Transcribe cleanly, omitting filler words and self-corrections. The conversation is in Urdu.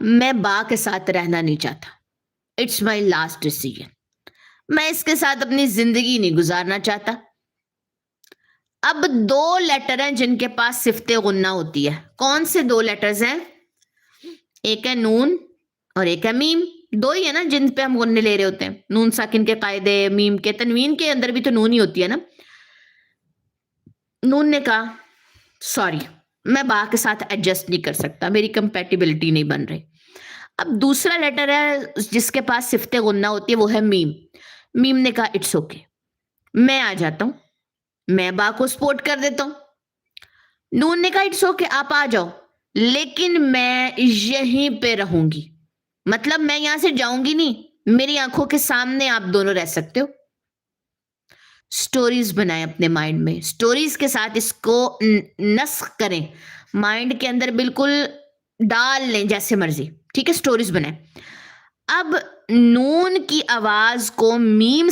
میں با کے ساتھ رہنا نہیں چاہتا. It's my last decision. میں اس کے ساتھ اپنی زندگی نہیں گزارنا چاہتا. اب دو لیٹر ہیں جن کے پاس صفت غنہ ہوتی ہے. کون سے دو لیٹرز ہیں؟ ایک ہے نون اور ایک ہے میم. دو ہی ہے نا جن پہ ہم غنے لے رہے ہوتے ہیں. نون ساکن کے قاعدے، میم کے. تنوین کے اندر بھی تو نون ہی ہوتی ہے نا. نون نے کہا سوری میں با کے ساتھ ایڈجسٹ نہیں کر سکتا، میری کمپیٹیبلٹی نہیں بن رہی. اب دوسرا لیٹر ہے جس کے پاس صفت غنہ ہوتی ہے، وہ ہے میم. میم نے کہا اٹس اوکے، میں آ جاتا ہوں، میں با کو سپورٹ کر دیتا ہوں. نون نے کہا اٹس اوکے آپ آ جاؤ، لیکن میں یہیں پہ رہوں گی. مطلب میں یہاں سے جاؤں گی نہیں، میری آنکھوں کے سامنے آپ دونوں رہ سکتے ہو. سٹوریز بنائیں اپنے مائنڈ میں، سٹوریز کے ساتھ اس کو نسخ کریں مائنڈ کے اندر، بالکل ڈال لیں جیسے مرضی. ٹھیک ہے، سٹوریز بنائیں. اب نون کی آواز کو میم